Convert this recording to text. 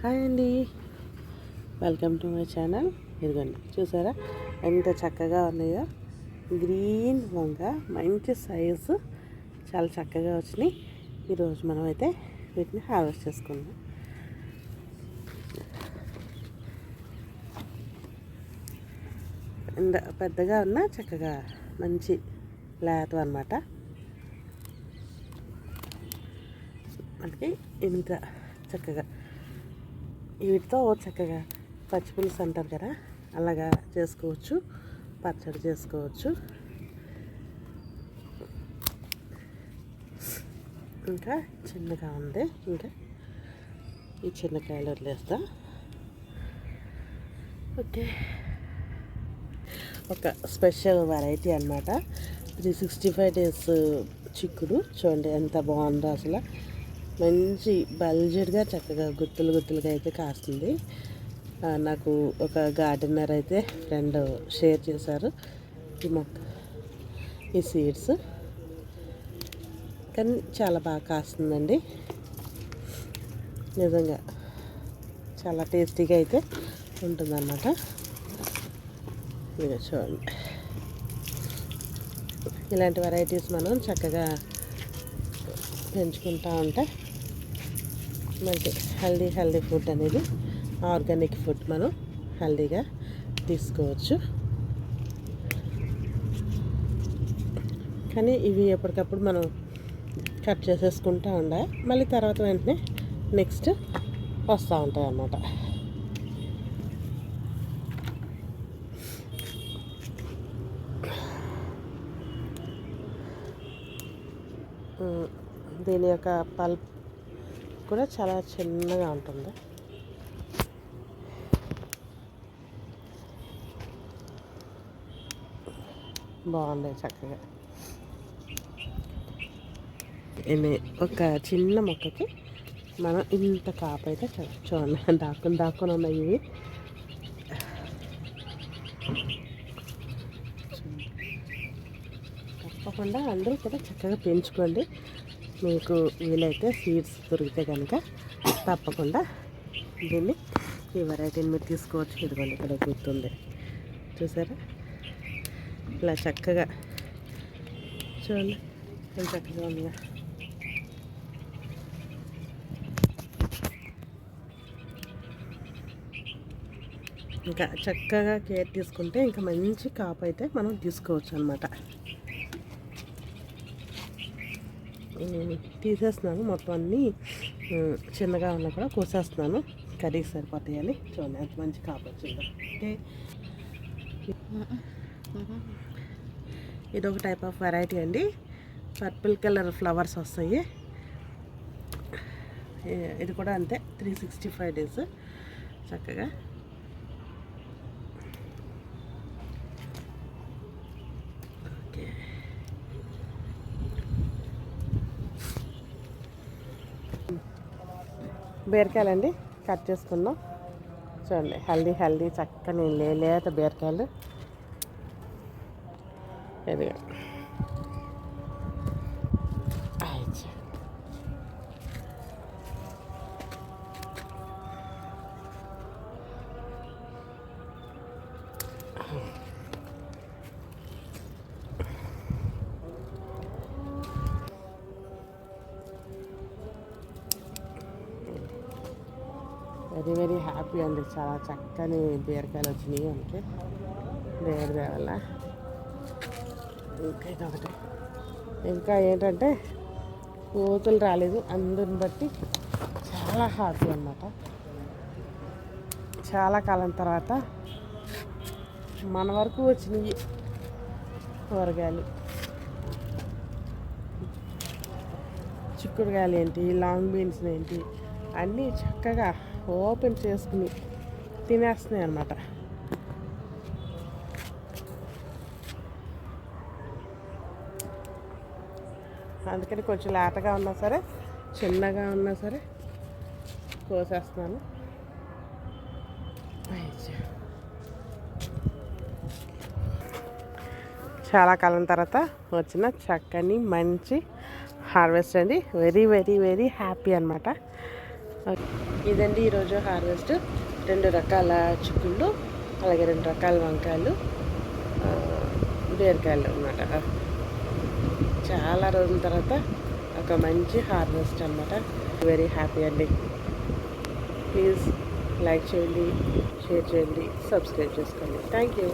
Hi అండి, welcome to my channel. ఇదిగోండి, చూసారా ఎంత చక్కగా ఉన్నాయో. గ్రీన్ వంగ మంచి సైజు, చాలా చక్కగా వచ్చినాయి. ఈరోజు మనం అయితే వీటిని హార్వెస్ట్ చేసుకుందాం. పెద్దగా ఉన్న చక్కగా మంచి లేత అన్నమాట. మనకి ఇంత చక్కగా వీటితో చక్కగా పచ్చిపులుసు అంటారు కదా, అలాగా చేసుకోవచ్చు, పచ్చడి చేసుకోవచ్చు. ఇంకా చిన్నగా ఉంది, ఇంకా ఈ చిన్నకాయలు వదిలేస్తా. ఓకే, ఒక స్పెషల్ వెరైటీ అన్నమాట. 365 days చిక్కుడు. చూడండి ఎంత బాగుందో అసలు. మంచి బల్జెడ్గా చక్కగా గుత్తులుగా అయితే కాస్తుంది. నాకు ఒక గార్డెనర్ అయితే ఫ్రెండ్ షేర్ చేశారు ఈ మొక్క, ఈ సీడ్స్. కానీ చాలా బాగా కాస్తుందండి, నిజంగా చాలా టేస్టీగా అయితే ఉంటుందన్నమాట. ఇక చూడండి, ఇలాంటి వెరైటీస్ మనం చక్కగా పెంచుకుంటూ ఉంటే మనకి హెల్దీ ఫుడ్ అనేది, ఆర్గానిక్ ఫుడ్ మనం హెల్దీగా తీసుకోవచ్చు. కానీ ఇవి ఎప్పటికప్పుడు మనం కట్ చేసేసుకుంటూ ఉండాలి, మళ్ళీ తర్వాత వెంటనే నెక్స్ట్ వస్తూ ఉంటాయి అన్నమాట. దీని యొక్క పల్ప్ కూడా చాలా చిన్నగా ఉంటుంది. బాగుంది చక్కగా. ఒక చిన్న మొక్కకి మనం ఇంత కాపు అయితే చూడండి, దాక్కుని ఉన్నాయి ఇవి. తప్పకుండా అందరూ కూడా చక్కగా పెంచుకోండి. మీకు వీలైతే సీడ్స్ దొరికితే కనుక తప్పకుండా దీన్ని, ఈ వెరైటీని మీరు తీసుకోవచ్చు. ఇదిగోండి, ఇక్కడ గుర్తుంది చూసారా, ఇలా చక్కగా చూడండి ఎంత చక్కగా ఉందిగా. ఇంకా చక్కగా కేర్ తీసుకుంటే ఇంకా మంచి కాపు అయితే మనం తీసుకోవచ్చు అన్నమాట. తీసేస్తున్నాను మొత్తం అన్నీ, చిన్నగా ఉన్నా కూడా కోసేస్తున్నాను, కర్రీకి సరిపోతాయని. చూడండి ఎంత మంచి కాపు వచ్చిందో. అంటే ఇది ఒక టైప్ ఆఫ్ వెరైటీ అండి. పర్పుల్ కలర్ ఫ్లవర్స్ వస్తాయి. ఇది కూడా అంతే, 365 days చక్కగా. ఓకే, బీరకాయలండి కట్ చేసుకుందాం. చూడండి హెల్దీ చక్కని లేత బీరకాయలు. ఇది వెరీ హ్యాపీ అండి. చాలా చక్కని బీరకాయలు వచ్చినాయి అంటే దేవుడి దేవల్ల. ఇంకా ఇదొకటి, ఇంకా ఏంటంటే కోతులు రాలేదు, అందుని బట్టి చాలా హ్యాపీ అన్నమాట. చాలా కాలం తర్వాత మన వరకు వచ్చినాయి కూరగాయలు. చిక్కుడుకాయలు ఏంటి, లాంగ్ బీన్స్ ఏంటి, అన్నీ చక్కగా ఓపెన్ చేసుకుని తినేస్తున్నాయి అన్నమాట. అందుకని కొంచెం లేతగా ఉన్నా సరే, చిన్నగా ఉన్నా సరే కోసేస్తున్నాను. చాలా కాలం తర్వాత వచ్చిన చక్కని మంచి హార్వెస్ట్ అండి. వెరీ హ్యాపీ అన్నమాట. ఇదండి ఈరోజు హార్వెస్ట్. 2 రకాల చిక్కుళ్ళు, అలాగే 2 రకాల వంకాయలు, బీరకాయలు అన్నమాట. చాలా రోజుల తర్వాత ఒక మంచి హార్వెస్ట్ అన్నమాట. వెరీ హ్యాపీ అండి. ప్లీజ్ లైక్ చేయండి, షేర్ చేయండి, సబ్స్క్రైబ్ చేసుకోండి. Thank you.